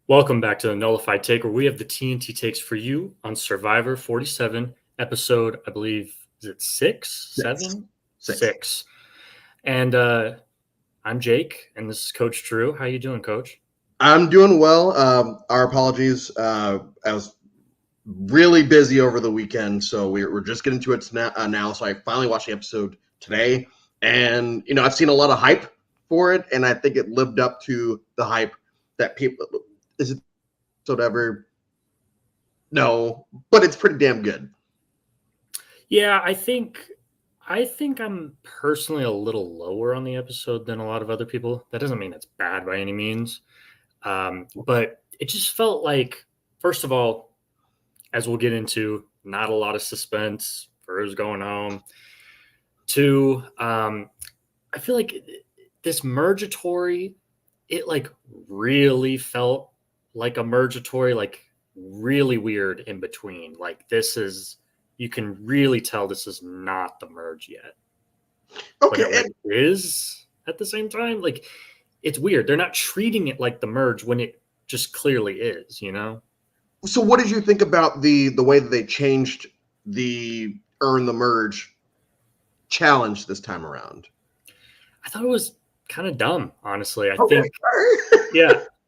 Welcome back to the Nullified Take, where we have the TNT takes for you on Survivor 47, episode, I believe, is it six? Six. And I'm Jake, and this is Coach Drew. How you doing, Coach? I'm doing well. Our apologies. I was really busy over the weekend, so we're just getting to it now. So I finally watched the episode today, and I've seen a lot of hype for it, and I think it lived up to the hype that people. Is it ever? No, but it's pretty damn good. Yeah, I think I'm personally a little lower on the episode than a lot of other people. That doesn't mean it's bad by any means. But it just felt like, first of all, as we'll get into, not a lot of suspense for who's going home. Two, I feel like this Mergatory, it like really felt like a Mergatory, like really weird in between. Like you can really tell this is not the merge yet. Okay. But it is at the same time. Like, it's weird. They're not treating it like the merge when it just clearly is, So what did you think about the way that they changed the Earn the Merge challenge this time around? I thought it was kind of dumb, honestly.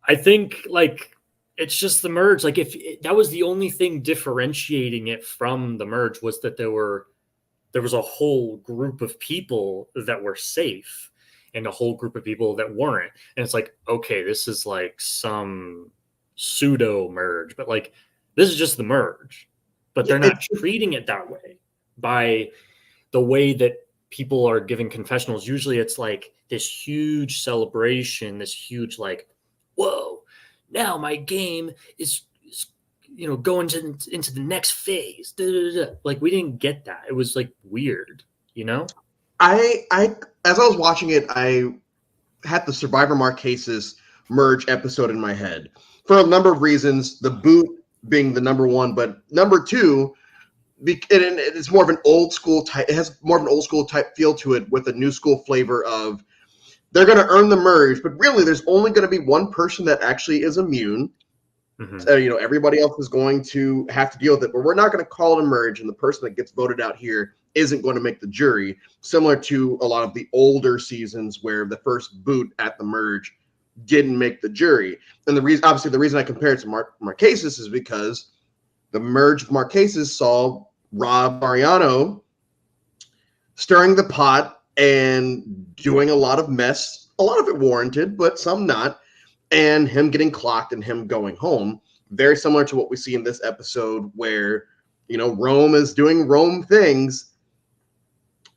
I think like it's just the merge. Like that was the only thing differentiating it from the merge was that there was a whole group of people that were safe and a whole group of people that weren't. And it's like, okay, this is like some pseudo merge, but like this is just the merge. But they're not treating it that way by the way that people are giving confessionals. Usually it's like this huge celebration, this huge like, whoa, now my game is going into the next phase. Da, da, da. Like we didn't get that. It was like weird, I as I was watching it, I had the Survivor Marquesas merge episode in my head for a number of reasons. The boot being the number one, but number two, it's more of an old school type. It has more of an old school type feel to it with a new school flavor of they're going to earn the merge, but really there's only going to be one person that actually is immune. Mm-hmm. Everybody else is going to have to deal with it, but we're not going to call it a merge, and the person that gets voted out here isn't going to make the jury, similar to a lot of the older seasons where the first boot at the merge didn't make the jury. And the reason I compare it to Marquesas is because the merge of Marquesas saw Rob Mariano stirring the pot and doing a lot of mess, a lot of it warranted, but some not, and him getting clocked and him going home. Very similar to what we see in this episode where, Rome is doing Rome things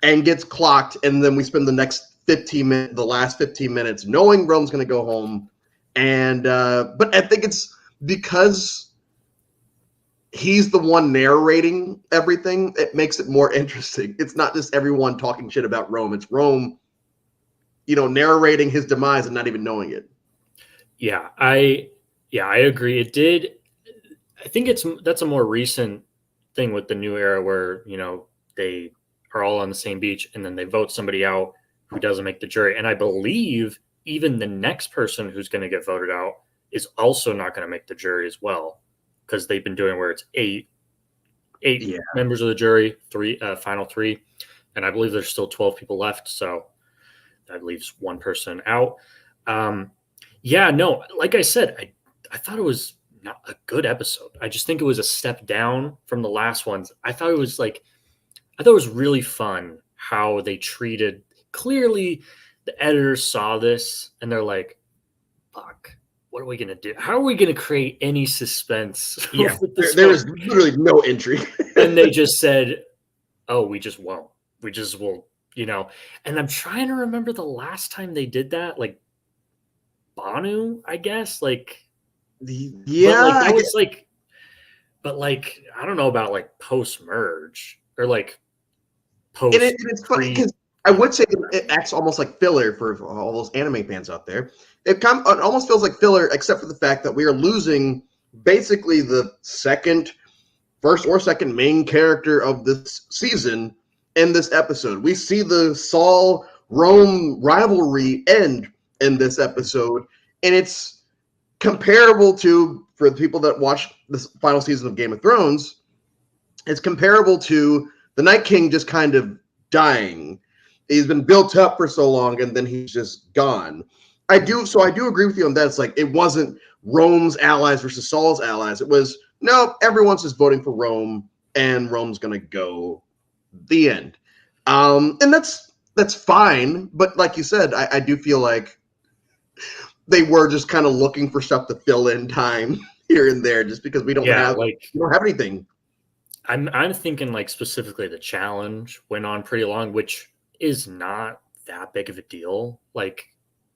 and gets clocked, and then we spend the last 15 minutes knowing Rome's going to go home. And but I think it's because he's the one narrating everything, it makes it more interesting. It's not just everyone talking shit about Rome. It's Rome, narrating his demise and not even knowing it. Yeah, I agree. It did. I think that's a more recent thing with the new era where, they are all on the same beach and then they vote somebody out who doesn't make the jury. And I believe even the next person who's going to get voted out is also not going to make the jury as well, because they've been doing where it's eight members of the jury, final three. And I believe there's still 12 people left. So that leaves one person out. Like I said, I thought it was not a good episode. I just think it was a step down from the last ones. I thought it was really fun how they treated. Clearly, the editors saw this and they're like, "Fuck, what are we gonna do? How are we gonna create any suspense Yeah, with this there film?" is literally no intrigue. And they just said, "Oh, we just won't. We just will." And I'm trying to remember the last time they did that, like Banu, I guess, like, but like Yeah, that was like, but like I don't know about like post merge or like post it's funny pre because I would say it acts almost like filler for all those anime fans out there. It almost feels like filler, except for the fact that we are losing basically the first or second main character of this season in this episode. We see the Saul Rome rivalry end in this episode, and it's comparable to, for the people that watch this final season of Game of Thrones, it's comparable to the Night King just kind of dying. He's been built up for so long, and then he's just gone. I do agree with you on that. It's like it wasn't Rome's allies versus Saul's allies. It was no, everyone's just voting for Rome, and Rome's gonna go. The end. And that's fine. But like you said, I do feel like they were just kind of looking for stuff to fill in time here and there, just because we don't have anything. I'm thinking like specifically the challenge went on pretty long, which is not that big of a deal. Like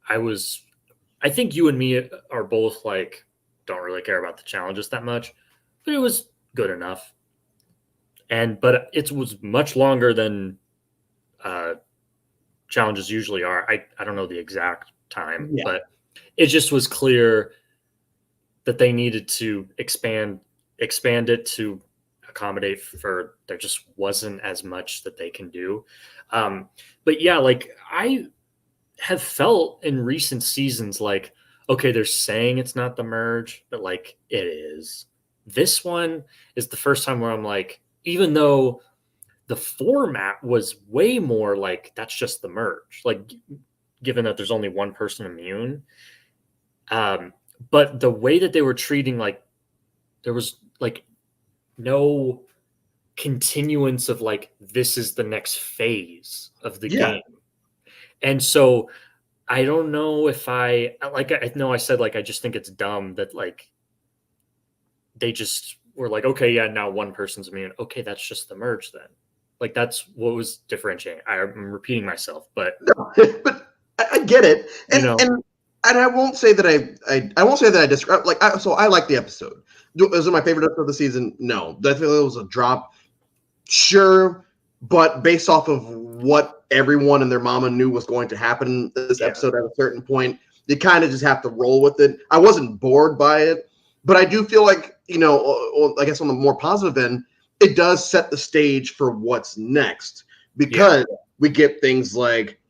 I think you and me are both like don't really care about the challenges that much, but it was good enough. But it was much longer than challenges usually are. I don't know the exact time, but it just was clear that they needed to expand it to accommodate for there just wasn't as much that they can do. But yeah, like I have felt in recent seasons like, okay, they're saying it's not the merge, but like it is. This one is the first time where I'm like, even though the format was way more like that's just the merge, like given that there's only one person immune. But the way that they were treating, like there was like no continuance of like this is the next phase of the game. And so I don't know if I know I said like I just think it's dumb that like they just were like, okay, yeah, now one person's immune. Okay, that's just the merge then. Like that's what was differentiating. I'm repeating myself, but no, but I get it, and I won't say that I won't say that I disagree. So I like the episode. Was it my favorite episode of the season? No, I feel it was a drop. Sure, but based off of what everyone and their mama knew was going to happen this episode at a certain point, you kind of just have to roll with it. I wasn't bored by it, but I do feel like, I guess on the more positive end, it does set the stage for what's next, because we get things like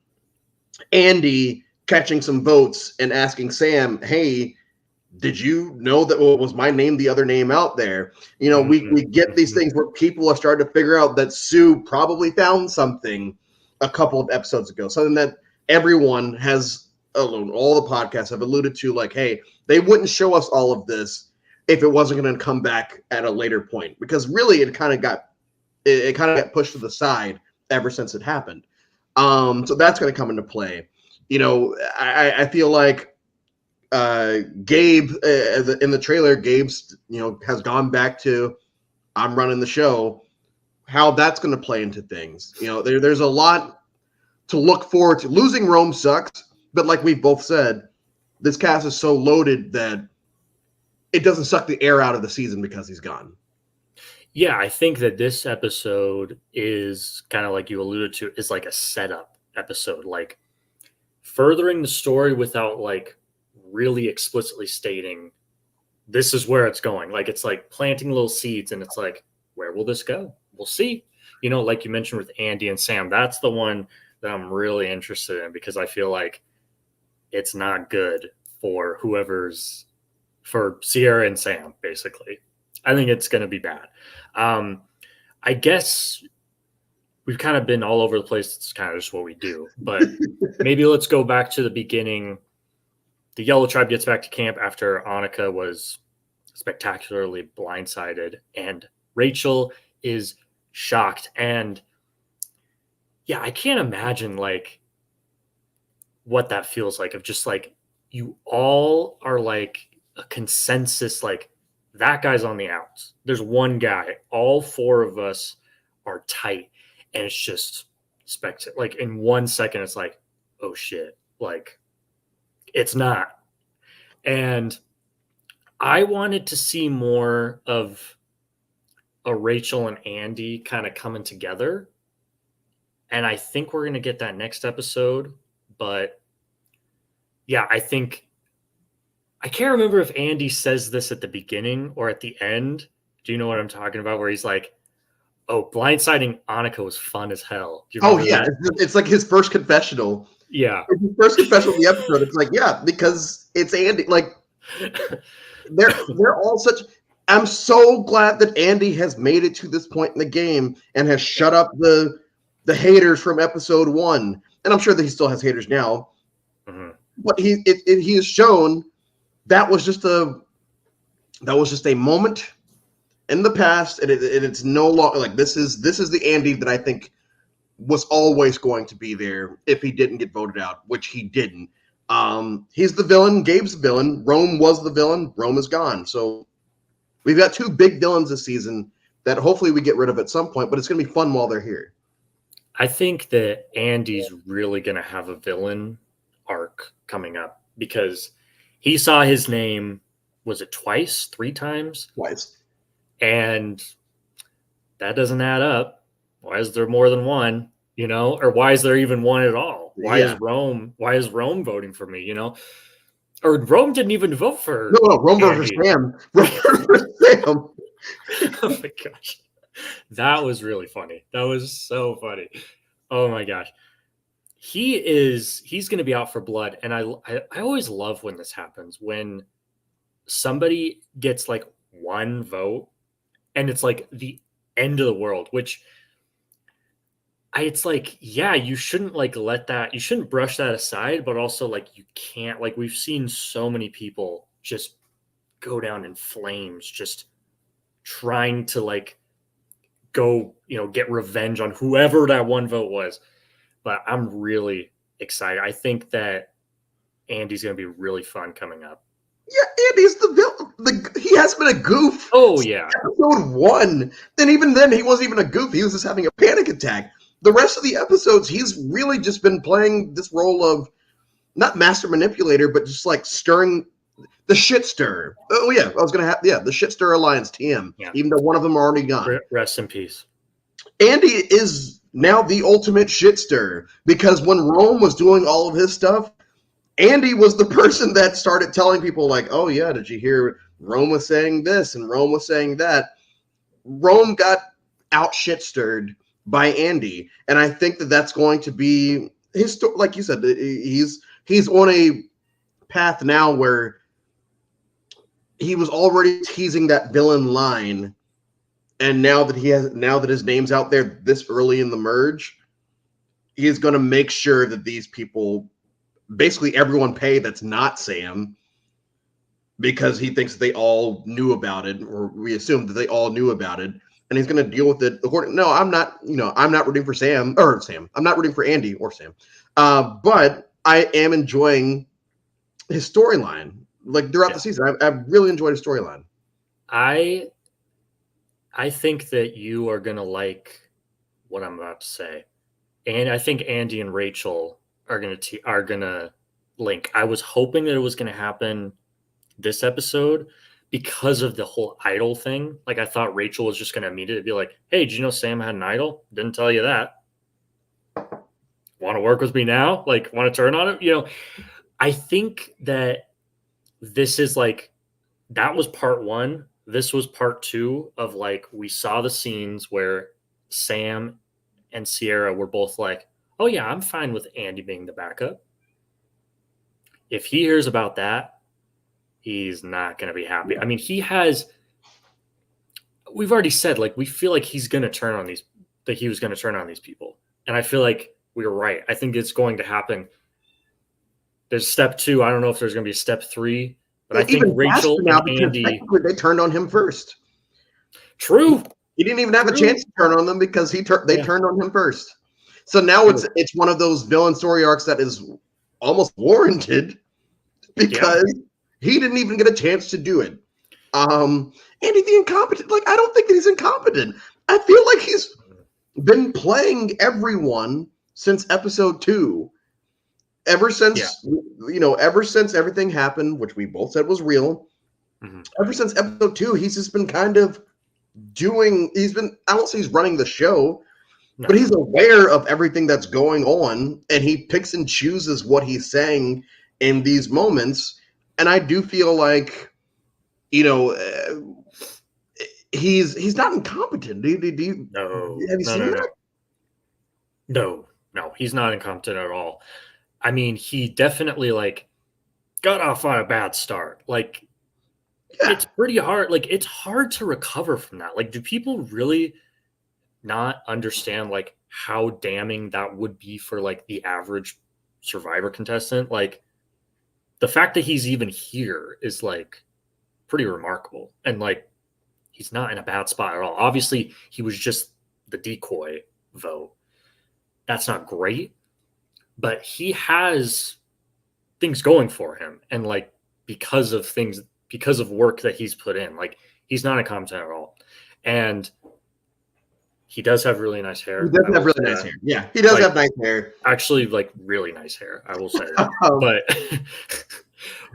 Andy catching some votes and asking Sam, hey, did you know that was my name the other name out there? We get these things where people are starting to figure out that Sue probably found something a couple of episodes ago, something that everyone has, all the podcasts have alluded to, like, hey, they wouldn't show us all of this if it wasn't going to come back at a later point, because really it kind of got pushed to the side ever since it happened. So that's going to come into play. I feel like Gabe, in the trailer, Gabe's has gone back to I'm running the show. How that's going to play into things, there's a lot to look forward to. Losing Rome sucks, but like we've both said, this cast is so loaded that it doesn't suck the air out of the season because he's gone. Yeah, I think that this episode is kind of like you alluded to, is like a setup episode, like furthering the story without like really explicitly stating this is where it's going. Like it's like planting little seeds, and it's like, where will this go? We'll see. Like you mentioned with Andy and Sam, that's the one that I'm really interested in, because I feel like it's not good for for Sierra and Sam, basically. I think it's going to be bad. I guess we've kind of been all over the place. It's kind of just what we do. But maybe let's go back to the beginning. The Yellow Tribe gets back to camp after Annika was spectacularly blindsided, and Rachel is shocked. And yeah, I can't imagine like what that feels like of just like you all are like a consensus, like that guy's on the outs. There's one guy. All four of us are tight. And it's just like in 1 second, it's like, oh shit. Like it's not. And I wanted to see more of a Rachel and Andy kind of coming together. And I think we're going to get that next episode. But yeah, I think I can't remember if Andy says this at the beginning or at the end. Do you know what I'm talking about? Where he's like, oh, blindsiding Annika was fun as hell. Do you Oh remember yeah, that? it's like his first confessional. Yeah. It's his first confessional of the episode. It's like, yeah, because it's Andy. Like they're all such. I'm so glad that Andy has made it to this point in the game and has shut up the haters from episode 1. And I'm sure that he still has haters now. Mm-hmm. But he has shown that was just a moment in the past, and it's no longer like this is the Andy that I think was always going to be there if he didn't get voted out, which he didn't. He's the villain. Gabe's the villain. Rome was the villain. Rome is gone. So we've got 2 big villains this season that hopefully we get rid of at some point, but it's going to be fun while they're here. I think that Andy's really going to have a villain arc coming up because he saw his name, was it twice, 3 times? Twice. And that doesn't add up. Why is there more than one, you know? Or why is there even one at all? Why is Rome voting for me, you know? Or Rome didn't even vote for Rome voted for Sam. Rome voted for Sam. Oh my gosh. That was really funny. That was so funny. Oh my gosh. He's going to be out for blood. And I always love when this happens, when somebody gets like 1 vote and it's like the end of the world, which it's like, yeah, you shouldn't like you shouldn't brush that aside, but also like you can't, like we've seen so many people just go down in flames, just trying to like go, get revenge on whoever that 1 vote was. But I'm really excited. I think that Andy's going to be really fun coming up. Yeah, Andy's the villain. He has been a goof. Oh, yeah. Episode 1. And even then, he wasn't even a goof. He was just having a panic attack. The rest of the episodes, he's really just been playing this role of not master manipulator, but just like stirring the shit stir. Oh, yeah. I was going to have, the shit stir alliance, TM, even though one of them are already gone. Rest in peace. Andy is now the ultimate shit stir because when Rome was doing all of his stuff, Andy was the person that started telling people like, oh yeah, did you hear Rome was saying this and Rome was saying that? Rome got out shit stirred by Andy. And I think that that's going to be his, like you said, he's on a path now where he was already teasing that villain line. And now that his name's out there this early in the merge, he is going to make sure that these people, basically everyone pay that's not Sam, because he thinks they all knew about it, or we assume that they all knew about it, and he's going to deal with it according. No, I'm not rooting for Sam. I'm not rooting for Andy or Sam, but I am enjoying his storyline. Like throughout the season, I've really enjoyed his storyline. I think that you are going to like what I'm about to say. And I think Andy and Rachel are going to link. I was hoping that it was going to happen this episode because of the whole idol thing. Like I thought Rachel was just going to immediately be like, hey, did you know Sam had an idol? Didn't tell you that. Want to work with me now? Like want to turn on it? I think that this is like, that was part 1. This was part 2 of like, we saw the scenes where Sam and Sierra were both like, oh yeah, I'm fine with Andy being the backup. If he hears about that, he's not going to be happy. I mean, we've already said, like, we feel like he was going to turn on these people. And I feel like we were right. I think it's going to happen. There's step 2. I don't know if there's going to be a step 3. But I think Rachel and Andy, they turned on him first. True. He didn't even have a chance to turn on them because they turned on him first. So now it's one of those villain story arcs that is almost warranted because he didn't even get a chance to do it. And he's the incompetent. Like, I don't think that he's incompetent. I feel like he's been playing everyone since episode 2. Ever since ever since everything happened, which we both said was real. Ever since episode 2, he's just been kind of I won't say he's running the show, but he's aware of everything that's going on, and he picks and chooses what he's saying in these moments. And I do feel like, he's not incompetent. Have you seen that? No, he's not incompetent at all. I mean, he definitely got off on a bad start. It's pretty hard. It's hard to recover from that. Do people really not understand how damning that would be for the average Survivor contestant? The fact that he's even here is pretty remarkable. And he's not in a bad spot at all. Obviously, he was just the decoy vote. That's not great, but he has things going for him. And because of work that he's put in, he's not incompetent at all. And he does have really nice hair. He does have really nice hair. Yeah, he does have nice hair. Actually, really nice hair, I will say that.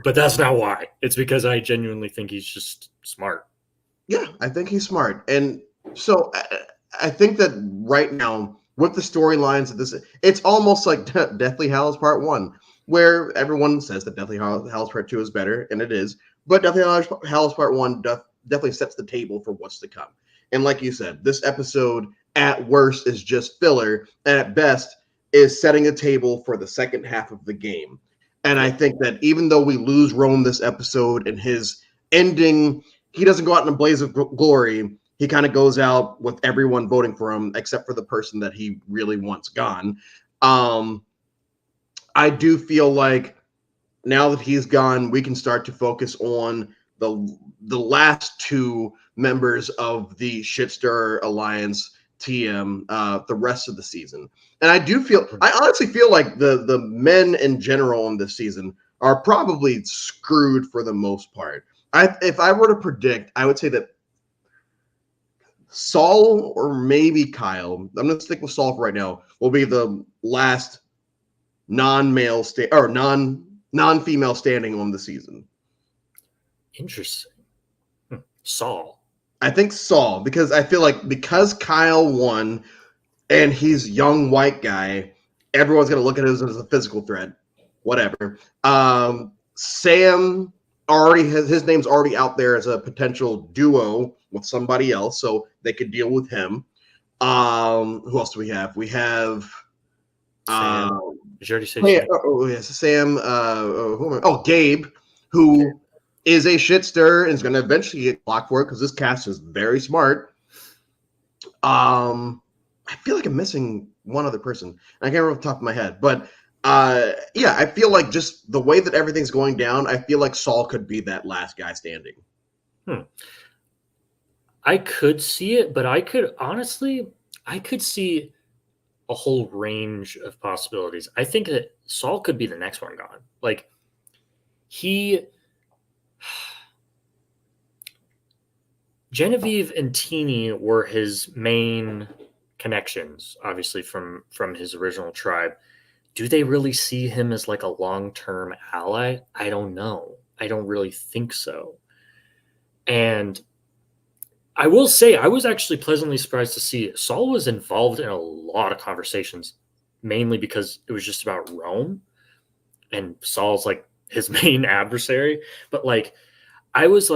But that's not why. It's because I genuinely think he's just smart. Yeah, I think he's smart. And so I think that right now, with the storylines of this, it's almost like Deathly Hallows Part 1, where everyone says that Deathly Hallows Part 2 is better, and it is. But Deathly Hallows Part 1 definitely sets the table for what's to come. And like you said, this episode at worst is just filler, and at best is setting a table for the second half of the game. And I think that even though we lose Rome this episode and his ending, he doesn't go out in a blaze of glory. He kind of goes out with everyone voting for him, except for the person that he really wants gone. I do feel like now that he's gone, we can start to focus on the last 2 members of the Shitstir Alliance TM the rest of the season. And I honestly feel like the men in general in this season are probably screwed for the most part. If I were to predict, I would say that Saul or maybe Kyle, I'm going to stick with Saul for right now, will be the last non-male or non-female standing on the season. Interesting. Saul. I think Saul, because I feel like because Kyle won and he's young white guy, everyone's going to look at him as a physical threat. Whatever. Sam already has his name's already out there as a potential duo with somebody else, so they could deal with him. Who else do we have? We have Sam. Did you already say Sam? Gabe, who is a shitster and is going to eventually get blocked for it because this cast is very smart. I feel like I'm missing one other person. I can't remember off the top of my head, but I feel like just the way that everything's going down, I feel like Saul could be that last guy standing. I could see it, but I could see a whole range of possibilities. I think that Saul could be the next one gone. Genevieve and Teeny were his main connections, obviously from his original tribe. Do they really see him as a long-term ally? I don't know. I don't really think so. And I will say I was actually pleasantly surprised to see Saul was involved in a lot of conversations, mainly because it was just about Rome, and Saul's his main adversary. But I was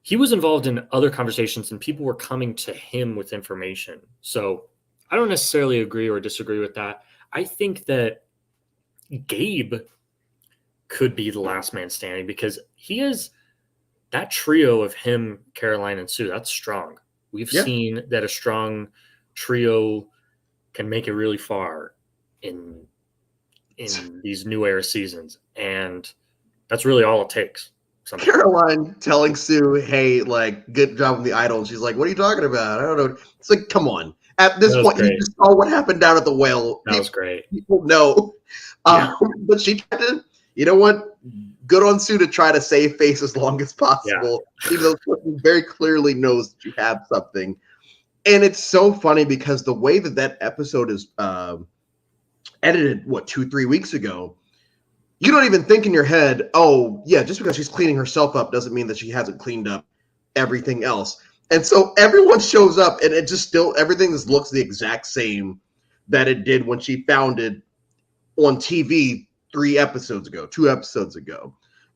he was involved in other conversations, and people were coming to him with information. So I don't necessarily agree or disagree with that. I think that Gabe could be the last man standing because he is that trio of him, Caroline, and Sue. That's strong. We've seen that a strong trio can make it really far in these new era seasons, and that's really all it takes. Caroline telling Sue, "Hey, good job on the idol." And she's like, "What are you talking about? I don't know." It's come on. At this That was point, he great. just saw what happened down at the well. That was great. People know. Yeah. But she tried to, you know what? Good on Sue to try to save face as long as Yeah. possible, even though the person very clearly knows that you have something. And it's so funny because the way that that episode is edited, what, 2-3 weeks ago, you don't even think in your head, oh, yeah, just because she's cleaning herself up doesn't mean that she hasn't cleaned up everything else. And so everyone shows up and it just still, everything just looks the exact same that it did when she found it on TV 2 episodes ago.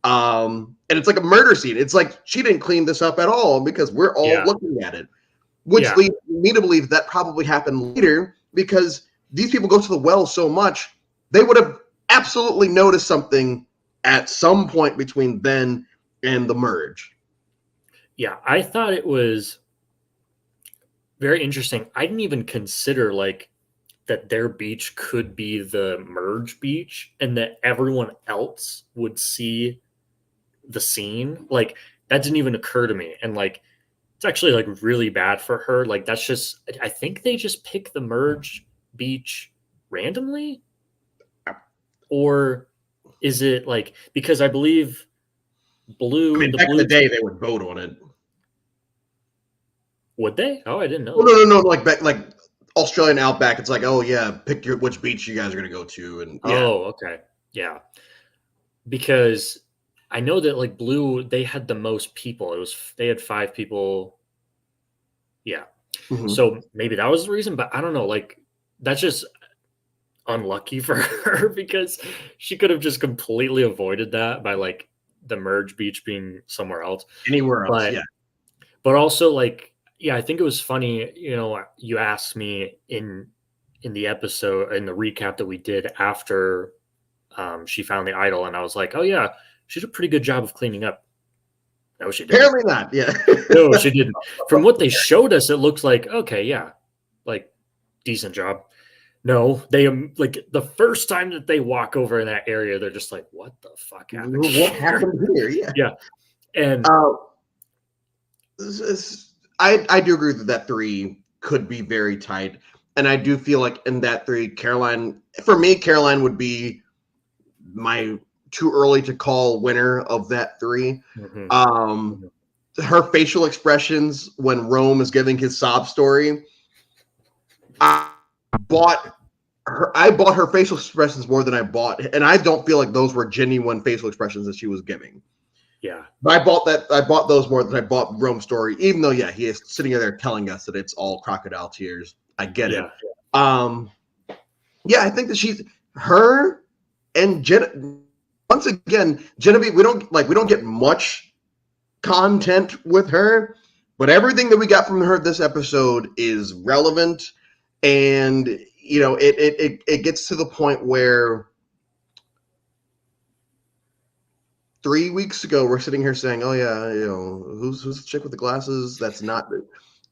And it's like a murder scene. It's like she didn't clean this up at all because we're all Yeah. looking at it, which Yeah. leads me to believe that probably happened later because these people go to the well so much, they would have absolutely noticed something at some point between then and the merge. Yeah. I thought it was very interesting. I didn't even consider like that their beach could be the merge beach and that everyone else would see the scene. Like that didn't even occur to me. And like it's actually like really bad for her. Like that's just I think they just pick the merge beach randomly, or is it like because I believe I blue mean, the back in the blue day, they would vote on it. would they? Oh, I didn't know Well, that. no, like back, like Australian Outback. It's like, oh yeah, pick which beach you guys are gonna go to, and yeah. Oh, okay. Yeah. Because I know that like blue they had the most people. It was they had 5 people. Yeah. Mhm. So maybe that was the reason, but I don't know. Like that's just unlucky for her because she could have just completely avoided that by like the merge beach being somewhere else. Anywhere else, But yeah. but also like yeah, I think it was funny, you know, you asked me in the episode in the recap that we did after she found the idol and I was like, "Oh yeah, she did a pretty good job of cleaning up." No, she didn't. Apparently not. Yeah. No, she didn't. From what they showed us, it looks like okay, yeah, like decent job. No, they like the first time that they walk over in that area, they're just like, "What the fuck happened What here?" happened here? Yeah. Yeah, and Uh, I do agree that 3 could be very tight, and I do feel like in that 3, Caroline, for me, Caroline would be my too early to call winner of that 3. mhm, Um, mhm. Her facial expressions when Rome is giving his sob story, I bought I bought her facial expressions more than I bought, and I don't feel like those were genuine facial expressions that she was giving. Yeah, But I bought those more than I bought Rome's story, even though yeah, he is sitting there telling us that it's all crocodile tears. I get it. yeah, Um, yeah, I think that she's her and once again, Genevieve, we don't get much content with her, but everything that we got from her this episode is relevant, and you know it gets to the point where 3 weeks ago we're sitting here saying, oh yeah, you know, who's the chick with the glasses? That's not.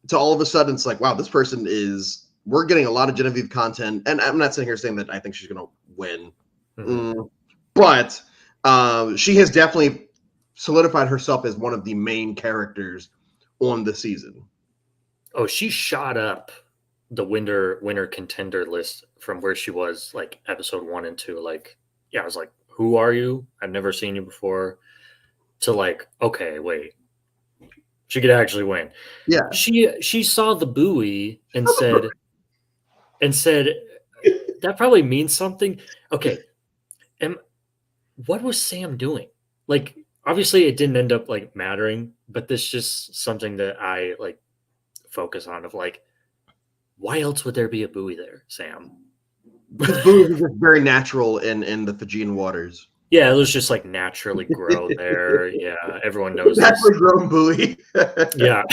To all of a sudden it's like, wow, this person is. We're getting a lot of Genevieve content, and I'm not sitting here saying that I think she's going to win, mhm. but she has definitely solidified herself as one of the main characters on the season. Oh, she shot up the winter contender list from where she was like episode 1 and 2. Like, yeah, I was like, "Who are you? I've never seen you before." To like, okay, wait, she could actually win. Yeah. She saw the buoy and said that probably means something. Okay, and what was Sam doing? Like, obviously, it didn't end up like mattering, but this just something that I like focus on of like, why else would there be a buoy there, Sam? Because booze is just very natural in the Fijian waters. Yeah, it was just like naturally grow there. Yeah, everyone knows this. Naturally grown buoy. Yeah.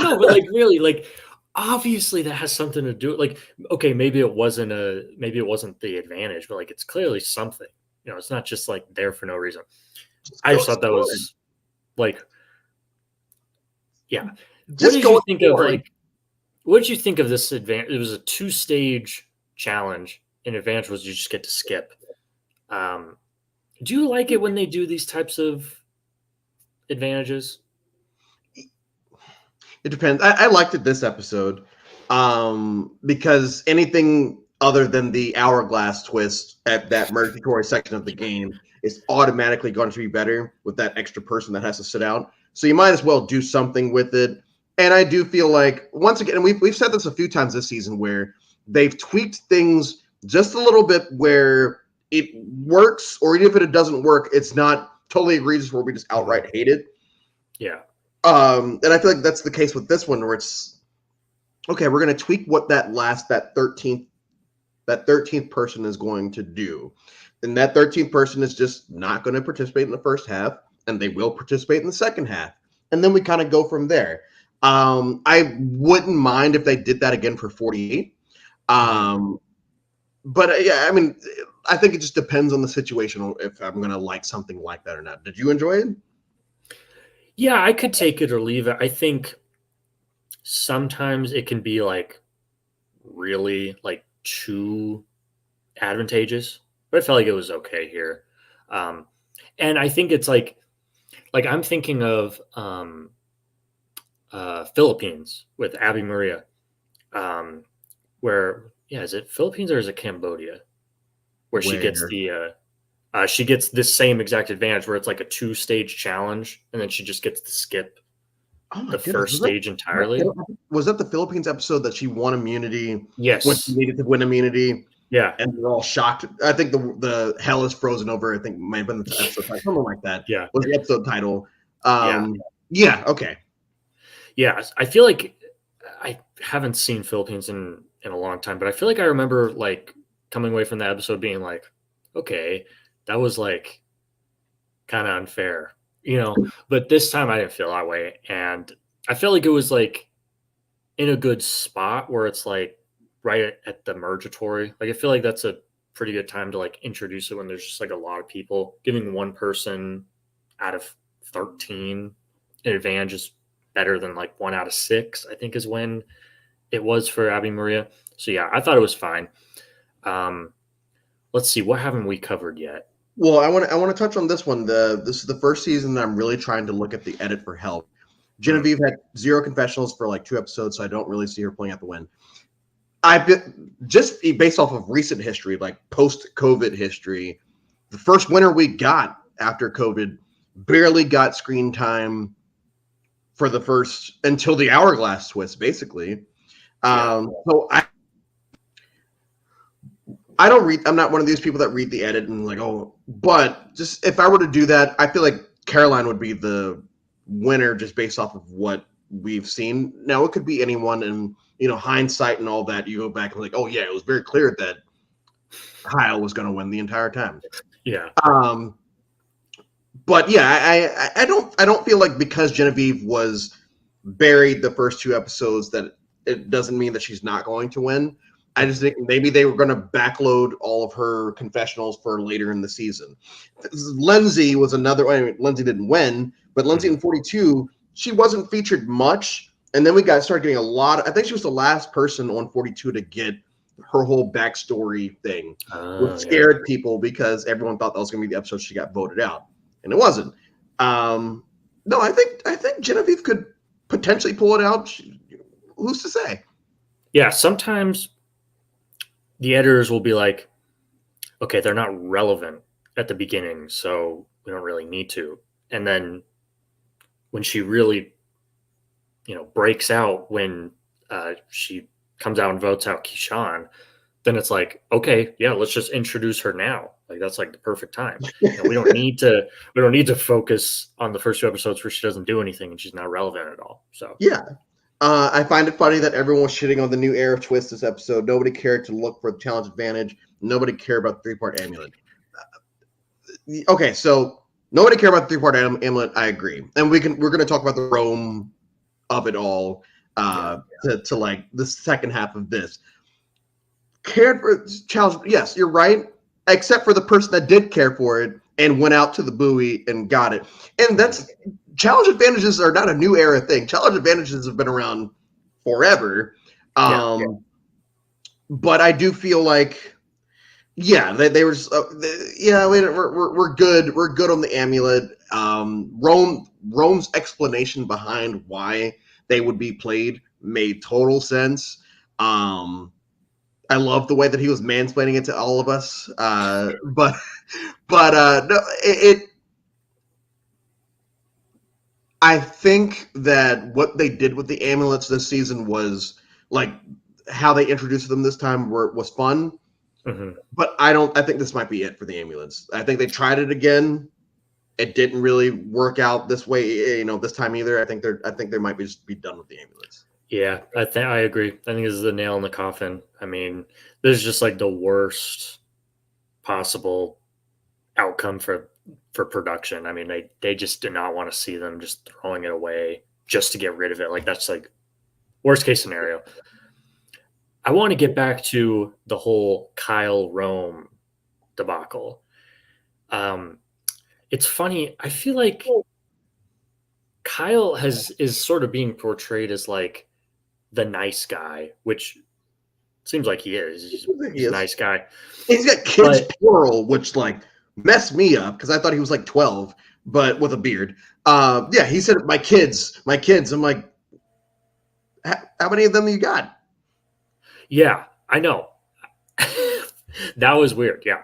No, but like really, like obviously that has something to do. Like, okay, maybe it wasn't the advantage, but like it's clearly something. You know, it's not just like there for no reason. Just I go just thought that exploring. was like, yeah. What Just did go you think of exploring. like? What did you think of this advantage? It was a 2-stage challenge. An advantage was you just get to skip. Um, do you like it when they do these types of advantages? It depends. I liked it this episode. Because anything other than the hourglass twist at that mergatory section of the game is automatically going to be better with that extra person that has to sit out. So you might as well do something with it. And I do feel like, once again, and we've said this a few times this season, where they've tweaked things just a little bit where it works, or even if it doesn't work, it's not totally egregious where we just outright hate it. Yeah. And I feel like that's the case with this one, where it's okay, we're going to tweak what that 13th person is going to do. And that 13th person is just not going to participate in the first half, and they will participate in the second half. And then we kind of go from there. I wouldn't mind if they did that again for 48. But yeah, I mean, I think it just depends on the situation if I'm going to like something like that or not. Did you enjoy it? Yeah, I could take it or leave it. I think sometimes it can be like really like too advantageous, but I felt like it was okay here. And I think it's like I'm thinking of Philippines with Abby Maria, where is it Philippines or is it Cambodia, where she gets she gets this same exact advantage where it's like a 2-stage challenge, and then she just gets to skip the first stage entirely. Was that the Philippines episode that she won immunity? Yes. When she needed to win immunity. Yeah. And they're all shocked. I think the hell is frozen over. I think might have been the episode title, something like that. Yeah. Was the episode title. Yeah. Okay. Yeah. I feel like I haven't seen Philippines in a long time, but I feel like I remember like coming away from that episode being like, okay, that was like kind of unfair, but this time I didn't feel that way. And I felt like it was like in a good spot where it's like right at the mergatory. Like, I feel like that's a pretty good time to like introduce it when there's just like a lot of people. Giving one person out of 13 an advantage is better than like 1 out of 6, I think is when it was for Abby Maria. So yeah, I thought it was fine. Let's see, what haven't we covered yet? Well, I want to touch on this one. This is the first season that I'm really trying to look at the edit for help. Genevieve had 0 confessionals for like 2 episodes, so I don't really see her pulling out the win. I've been just based off of recent history, like post-COVID history. The first winner we got after COVID barely got screen time for the first until the hourglass twist, basically. So I don't read. I'm not one of these people that read the edit and like, oh, but just if I were to do that, I feel like Caroline would be the winner just based off of what we've seen. Now it could be anyone, and hindsight and all that. You go back and like, oh yeah, it was very clear that Kyle was going to win the entire time. Yeah. But yeah, I don't feel like because Genevieve was buried the first 2 episodes that it doesn't mean that she's not going to win. I just think maybe they were going to backload all of her confessionals for later in the season. Lindsay was another. I mean, Lindsay didn't win, but Lindsay in 42, she wasn't featured much, and then we started getting a lot. I think she was the last person on 42 to get her whole backstory thing, which scared people because everyone thought that was going to be the episode she got voted out, and it wasn't. No, I think Genevieve could potentially pull it out. Who's to say? Yeah, sometimes the editors will be like, okay, they're not relevant at the beginning, so we don't really need to. And then when she really, breaks out when she comes out and votes out Keyshawn, then it's like, okay, yeah, let's just introduce her now. Like, that's like the perfect time. We don't need to focus on the first 2 episodes where she doesn't do anything and she's not relevant at all. So yeah. I find it funny that everyone was shitting on the new era of Twist this episode. Nobody cared to look for the challenge advantage. Nobody cared about the 3-part amulet. Okay, so nobody cared about the 3-part amulet. I agree, and we're going to talk about the Rome of it all to like the second half of this. Cared for challenge? Yes, you're right. Except for the person that did care for it and went out to the buoy and got it, and that's. Challenge advantages are not a new era thing. Challenge advantages have been around forever. But I do feel like, they were. We're good. We're good on the amulet. Rome's explanation behind why they would be played made total sense. I love the way that he was mansplaining it to all of us. But no, I think that what they did with the amulets this season was like how they introduced them this time was fun. Mm-hmm. But I think this might be it for the ambulance. I think they tried it again. It didn't really work out this way, this time either. I think they might just be done with the ambulance. Yeah, I agree. I think this is the nail in the coffin. I mean, this is just like the worst possible outcome for production. I mean, they just did not want to see them just throwing it away just to get rid of it. Like that's like worst case scenario. I want to get back to the whole Kyle Rome debacle. It's funny. I feel like Kyle is sort of being portrayed as like the nice guy, which seems like he is. He's a nice guy. He's got kids plural, which like messed me up because I thought he was like 12, but with a beard. Yeah, he said my kids. I'm like, how many of them you got? Yeah, I know. That was weird. Yeah.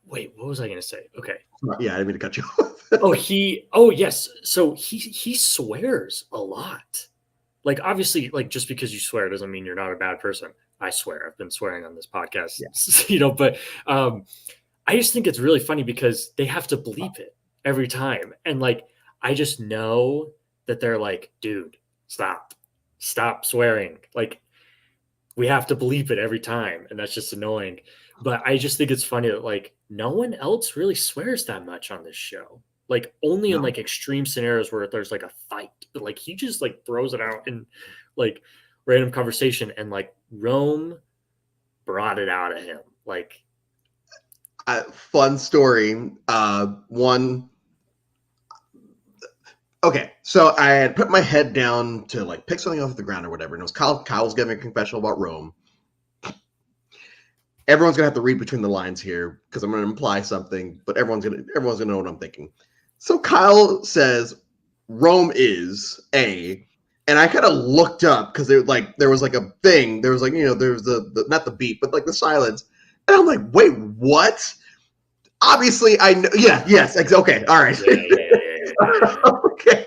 Wait, what was I going to say? Okay. Yeah, I didn't mean to cut you off. Oh, yes. So he swears a lot. Like, obviously, like, just because you swear doesn't mean you're not a bad person. I swear. I've been swearing on this podcast, yeah. But I just think it's really funny because they have to bleep it every time. And, like, I just know that they're like, dude, stop swearing. Like, we have to bleep it every time. And that's just annoying. But I just think it's funny that, like, no one else really swears that much on this show. Like, only in, like, extreme scenarios where there's, like, a fight. But, like, he just, like, throws it out in, like, random conversation. And, like, Rome brought it out of him. Like, fun story. One. Okay, so I had put my head down to, like, pick something off the ground or whatever. And it was Kyle's giving a confessional about Rome. Everyone's gonna have to read between the lines here because I'm gonna imply something, but everyone's gonna know what I'm thinking. So Kyle says Rome is A, and I kind of looked up because there was like a thing. There was like, there was the not the beat, but like the silence, and I'm like, wait, what? Obviously, I know. Yeah, yes, okay, all right. Yeah. Okay.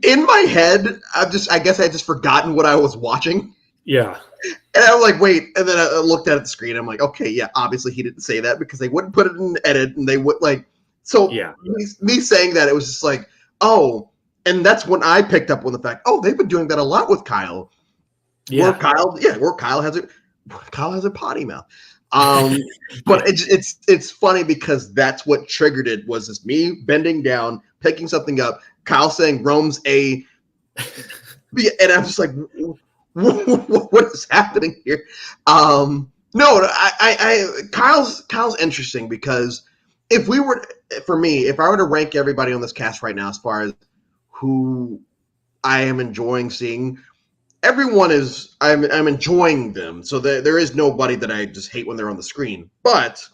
In my head, I guess I had just forgotten what I was watching. Yeah. And I was like, wait. And then I looked at the screen. I'm like, okay, yeah, obviously he didn't say that because they wouldn't put it in the edit and they would like, so yeah. Me saying that, it was just like, oh, and that's when I picked up on the fact, oh, they've been doing that a lot with Kyle. Yeah. Where Kyle has a potty mouth. But it's funny because that's what triggered it was just me bending down, picking something up, Kyle saying Rome's a, and I'm just like, what is happening here? No, Kyle's interesting because if I were to rank everybody on this cast right now as far as who I am enjoying seeing, everyone is I'm enjoying them. So there is nobody that I just hate when they're on the screen. But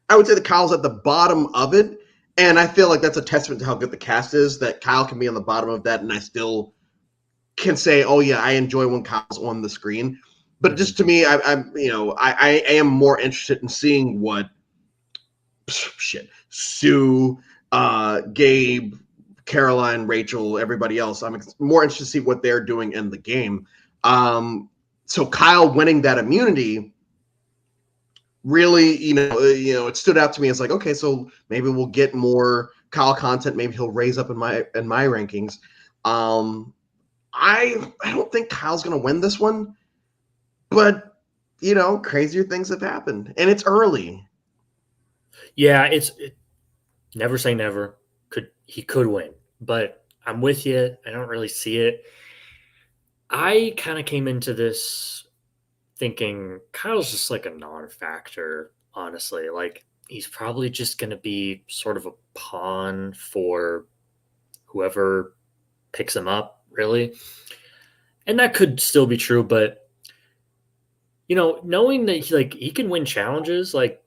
I would say that Kyle's at the bottom of it, and I feel like that's a testament to how good the cast is. That Kyle can be on the bottom of that, and I still can say, oh yeah, I enjoy when Kyle's on the screen. But just to me, I am more interested in seeing what Sue, Gabe, Caroline, Rachel, everybody else. I'm more interested to see what they're doing in the game. So Kyle winning that immunity really, it stood out to me as like, okay, so maybe we'll get more Kyle content. Maybe he'll raise up in my rankings. I don't think Kyle's going to win this one, but crazier things have happened, and it's early. Yeah, never say never. He could win, but I'm with you. I don't really see it. I kind of came into this thinking Kyle's just like a non-factor, honestly. Like he's probably just going to be sort of a pawn for whoever picks him up, really. And that could still be true, but knowing that he can win challenges, like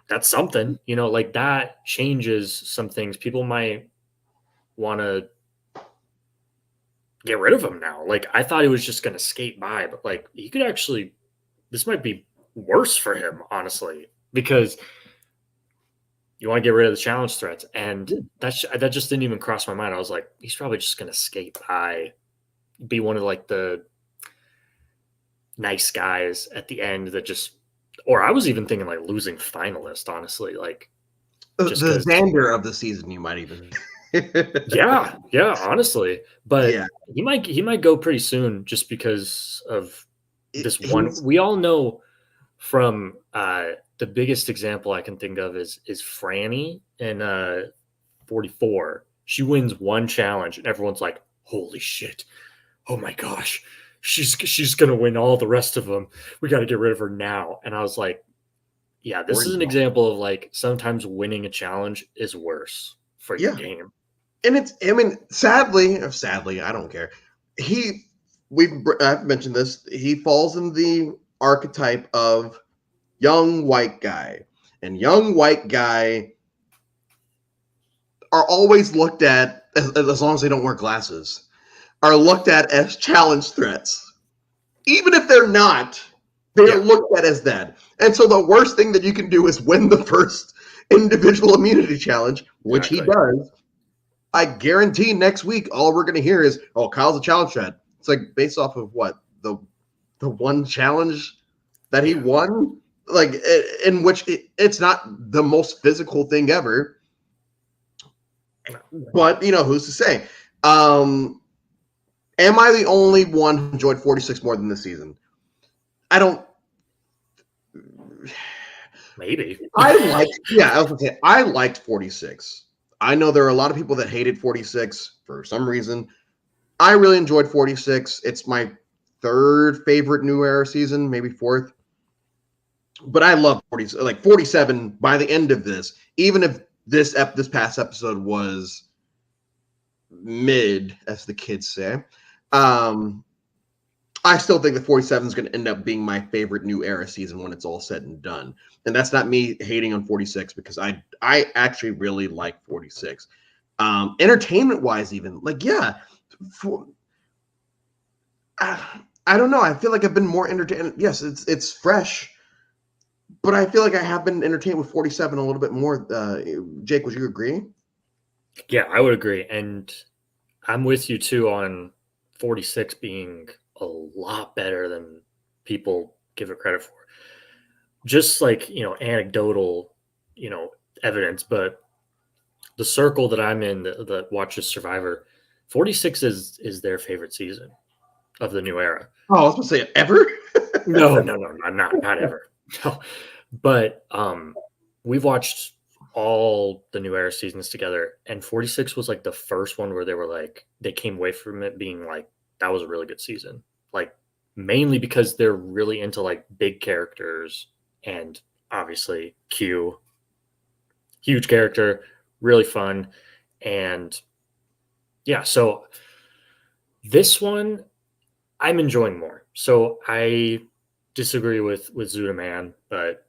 that's something, like that changes some things. People might want to get rid of him now. Like, I thought he was just going to skate by, but like, he could actually, this might be worse for him, honestly, because you want to get rid of the challenge threats. And that just didn't even cross my mind. I was like, he's probably just going to skate by, be one of like the nice guys at the end that just, or I was even thinking like losing finalist, honestly, like just The because. Xander of the season, you might even. Yeah, honestly, but Yeah, he might go pretty soon just because of this one. he's We all know from the biggest example I can think of is Franny in 44. She wins one challenge and everyone's like, "Holy shit! Oh my gosh, she's gonna win all the rest of them. We got to get rid of her now." And I was like, "Yeah, this is an 40. example of like sometimes winning a challenge is worse for your Yeah, game." and I mean, sadly, I don't care. I've mentioned this. He falls in the archetype of young white guy, and young white guy are always looked at as long as they don't wear glasses, are looked at as challenge threats. Even if they're not, they're Yeah, looked at as that. And so the worst thing that you can do is win the first individual immunity challenge, which he exactly. does. I guarantee next week all we're going to hear is, "Oh, Kyle's a challenge threat." It's like based off of what the one challenge that he Yeah. won, like in which it's not the most physical thing ever. No. But who's to say? Um, am I the only one who enjoyed 46 more than this season? I don't. Maybe. Yeah, I was gonna say I liked 46. I know there are a lot of people that hated 46 for some reason. I really enjoyed 46. It's my third favorite New Era season, maybe fourth. But I love 40, like 47 by the end of this. Even if this past episode was mid, as the kids say, um, I still think that 47 is going to end up being my favorite New Era season when it's all said and done. And that's not me hating on 46 because I actually really like 46. Entertainment wise, even like for, I don't know. I feel like I've been more entertained. Yes, it's fresh, but I feel like I have been entertained with 47 a little bit more. Jake, would you agree? Yeah, I would agree. And I'm with you too on 46 being a lot better than people give it credit for. Just like, anecdotal, evidence, but the circle that I'm in that watches Survivor, 46 is their favorite season of the new era. Oh, I was going to say ever. No, not ever. No. But we've watched all the new era seasons together, and 46 was like the first one where they came away from it being like that was a really good season. Like mainly because they're really into like big characters and obviously Q, huge character, really fun. And yeah, so this one I'm enjoying more. So I disagree with Zuda Man, but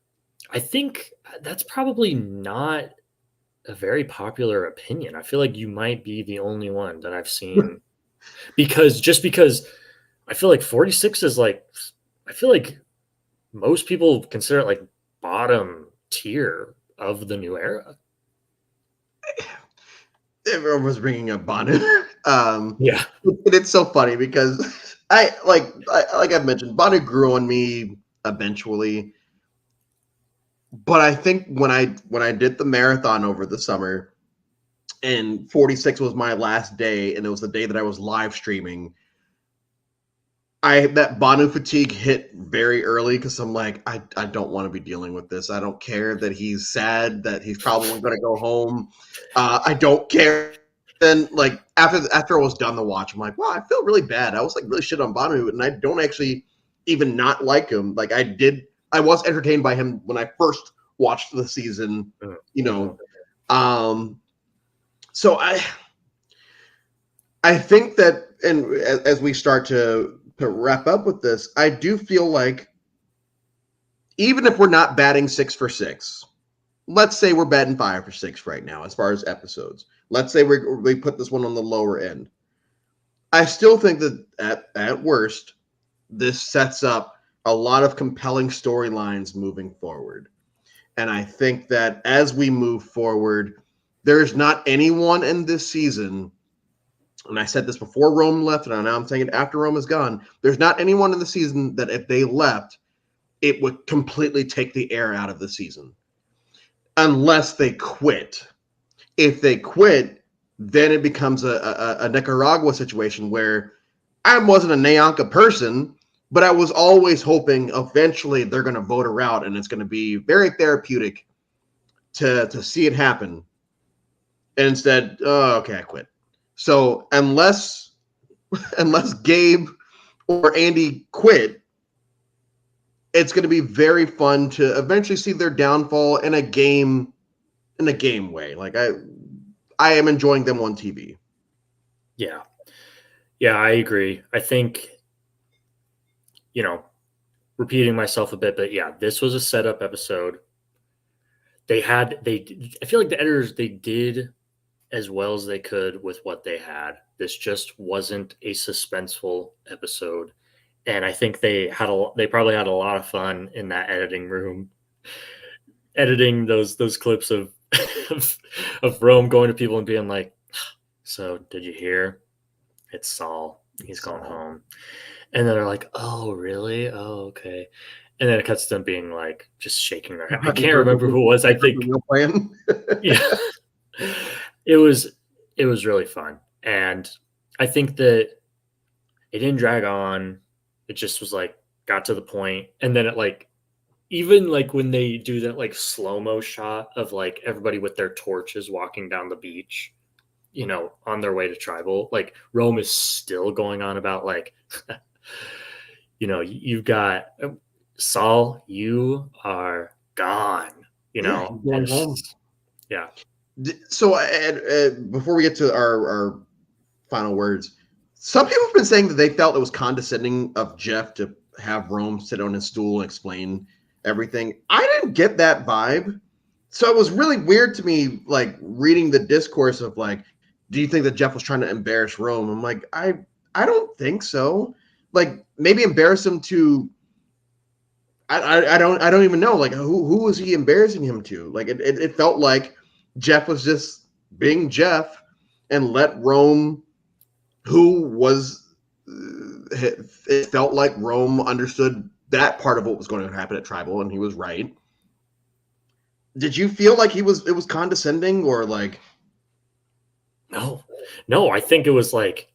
I think that's probably not a very popular opinion. I feel like you might be the only one that I've seen because I feel like 46 is like I feel like most people consider it like bottom tier of the new era. Everyone was bringing up Banu. Yeah. It's so funny because like I've mentioned, Banu grew on me eventually. But I think when I did the marathon over the summer and 46 was my last day and it was the day that I was live streaming, I that Banu fatigue hit very early because I'm like, I don't want to be dealing with this. I don't care that he's sad, that he's probably going to go home. I don't care. Then like after I was done the watch, I'm like, wow, I feel really bad. I was like really shit on Banu, and I don't actually even not like him. Like I was entertained by him when I first watched the season. You Mhm. know, um, so I think that, and as we start to wrap up with this, I do feel like even if we're not batting 6 for 6, let's say we're batting 5 for 6 right now as far as episodes. Let's say we put this one on the lower end. I still think that at worst, this sets up a lot of compelling storylines moving forward. And I think that as we move forward, there's not anyone in this season, and I said this before Rome left, and now I'm saying it after Rome is gone. There's not anyone in the season that if they left, it would completely take the air out of the season, unless they quit. If they quit, then it becomes a Nicaragua situation where I wasn't a Nyanka person, but I was always hoping eventually they're going to vote her out, and it's going to be very therapeutic to see it happen. And instead, oh, okay, I quit. So unless Gabe or Andy quit, it's going to be very fun to eventually see their downfall in a game way. Like I am enjoying them on TV. Yeah. Yeah, I agree. I think, repeating myself a bit, but yeah, this was a setup episode. I feel like the editors, they did as well as they could with what they had. This just wasn't a suspenseful episode. And I think they probably had a lot of fun in that editing room, editing those clips of of Rome going to people and being like, "So did you hear? It's Saul. He's gone home." And then they're like, "Oh, really? Oh, okay." And then it cuts to them being like, just shaking their head. I can't remember who it was. I think, yeah, it was really fun, and I think that it didn't drag on. It just was like got to the point, and then it like even like when they do that like slow-mo shot of like everybody with their torches walking down the beach, on their way to tribal, like Rome is still going on about like, you've got Saul, you are gone, Yeah, he's going home. Yeah. So before we get to our final words, some people have been saying that they felt it was condescending of Jeff to have Rome sit on his stool and explain everything. I didn't get that vibe. So it was really weird to me, like reading the discourse of like, do you think that Jeff was trying to embarrass Rome? I'm like, I don't think so. Like maybe embarrass him to I don't even know. Like who was he embarrassing him to? Like it felt like Jeff was just being Jeff and let Rome, who was it felt like Rome understood that part of what was going to happen at Tribal, and he was right. Did you feel like it was condescending or like? No, I think it was like,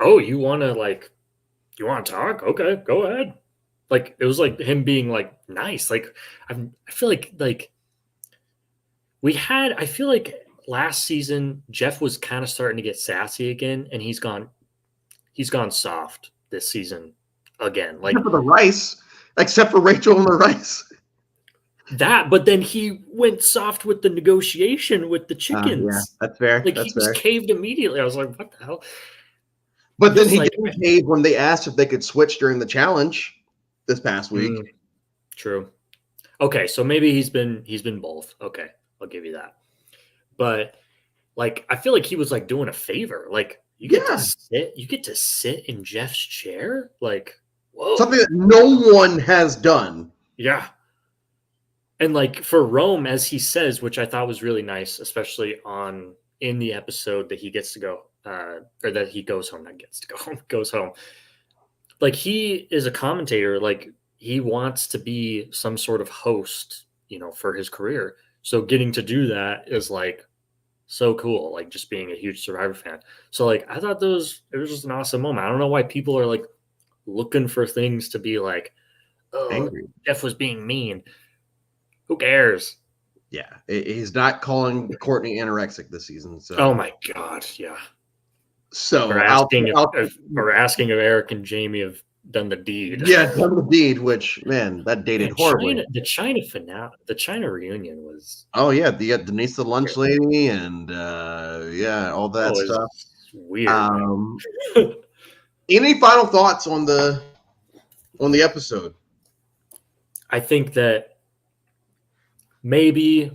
oh, you want to talk? Okay, go ahead. Like it was like him being like nice. Like I feel like I feel like last season Jeff was kind of starting to get sassy again, and he's gone soft this season again. Like Except for the rice, except for Rachel and the rice. that, but then he went soft with the negotiation with the chickens. Yeah, that's fair. Like That's he just fair. caved immediately. I was like, what the hell? But then he like, didn't cave when they asked if they could switch during the challenge this past week. True. Okay, so maybe he's been both. Okay, I'll give you that. But like I feel like he was like doing a favor. Like you get to sit in Jeff's chair. Like, whoa. Something that no one has done. Yeah. And like for Rome, as he says, which I thought was really nice, especially in the episode that he gets to go, or that he goes home, not gets to go home, goes home. Like he is a commentator, like he wants to be some sort of host, for his career. So getting to do that is like so cool, like just being a huge Survivor fan. So like I thought it was just an awesome moment. I don't know why people are like looking for things to be like, oh, Angry. Jeff was being mean. Who cares? Yeah, he's not calling Courtney anorexic this season. So, oh my god, yeah. So, or asking if Eric and Jamie have done the deed. Yeah, done the deed. Which man, that dated horribly. The China finale, the China reunion was. Oh yeah, Denise the lunch lady, and all that stuff. Weird. Any final thoughts on the episode? I think that maybe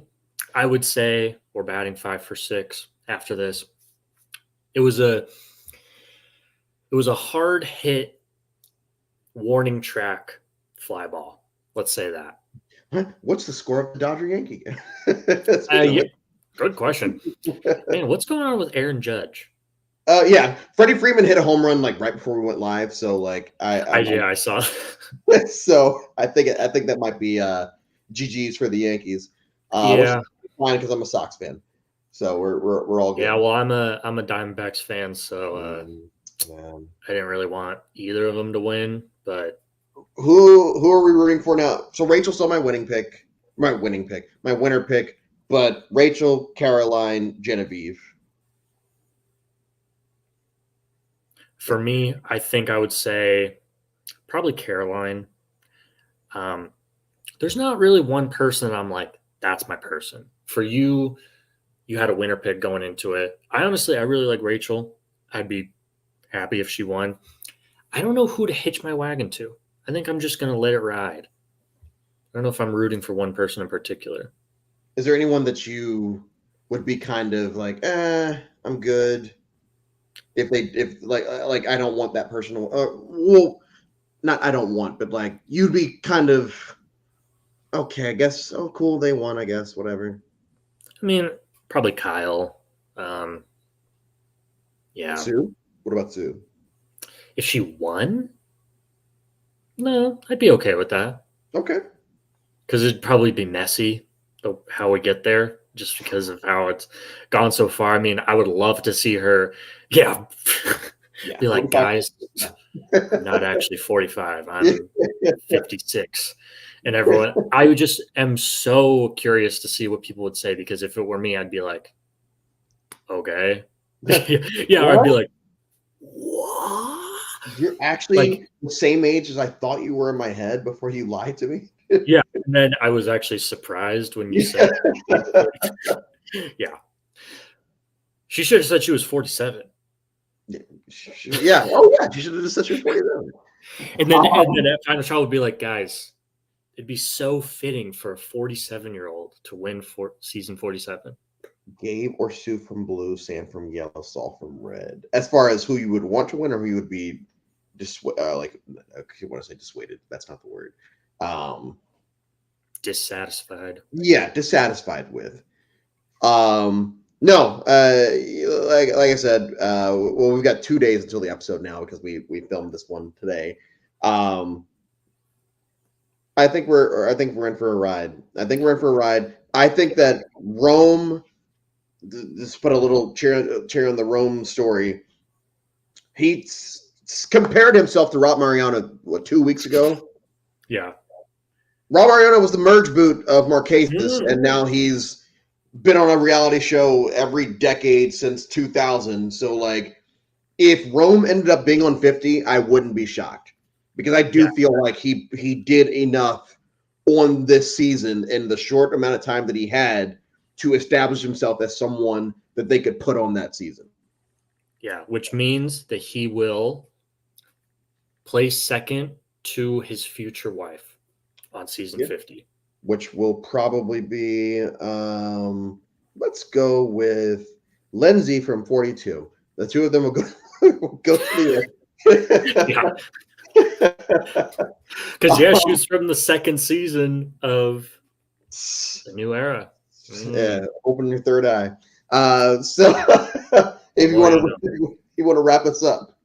I would say we're batting 5 for 6 after this. It was It was a hard hit warning track fly ball. Let's say that. What's the score of the Dodger Yankee game? Yeah, good question. Man, what's going on with Aaron Judge? Yeah, Freddie Freeman hit a home run like right before we went live, so like I saw. so I think that might be GG's for the Yankees. Which is Yeah, fine because I'm a Sox fan, so we're all good. yeah. Well, I'm a Diamondbacks fan, so I didn't really want either of them to win. But who are we rooting for now? So Rachel's still my winner pick, but Rachel, Caroline, Genevieve. for me, I think I would say probably Caroline. There's not really one person I'm like, that's my person. For you, you had a winner pick going into it. I really like Rachel. I'd be happy if she won. I don't know who to hitch my wagon to. I think I'm just going to let it ride. I don't know if I'm rooting for one person in particular. Is there anyone that you would be kind of like, I'm good? If like I don't want that person to, well, not I don't want, but like you'd be kind of okay, I guess. Oh, cool, they won, I guess, whatever. I mean, probably Kyle. Yeah. Sue? What about Sue? If she won, no, I'd be okay with that. Okay. Because it'd probably be messy how we get there, just because of how it's gone so far. I mean, I would love to see her, yeah, be like, 45. guys, I'm not actually 45, I'm 56. And everyone, I just am so curious to see what people would say, because if it were me, I'd be like, okay. Yeah, I'd be like, what? You're actually the same age as I thought you were in my head before you lied to me. Yeah, and then I was actually surprised when you said, yeah. She should have said she was 47. Yeah. Oh, yeah. She should have just said she was 47. And then that final shot would be like, guys, it'd be so fitting for a 47-year-old to win for season 47. Gabe or Sue from blue, Sam from yellow, Saul from red. As far as who you would want to win or who you would be like, you want to say dissuaded. That's not the word. Dissatisfied. Yeah, dissatisfied with. No, like I said, well, we've got 2 days until the episode now because we filmed this one today. I think we're in for a ride. I think that Rome, just put a little cherry on the Rome story. He compared himself to Rob Mariano 2 weeks ago. Yeah. Rob Mariano was the merge boot of Marquesas, and now he's been on a reality show every decade since 2000. So, like, if Rome ended up being on 50, I wouldn't be shocked because I do feel like he did enough on this season in the short amount of time that he had to establish himself as someone that they could put on that season. Yeah, which means that he will place second to his future wife on season 50. Which will probably be, let's go with Lindsay from 42. The two of them will go to the Because she was from the second season of the new era. Yeah, open your third eye. So if you want to wrap us up.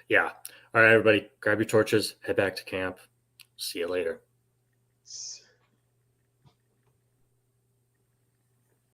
Yeah. All right, everybody, grab your torches, head back to camp. See you later.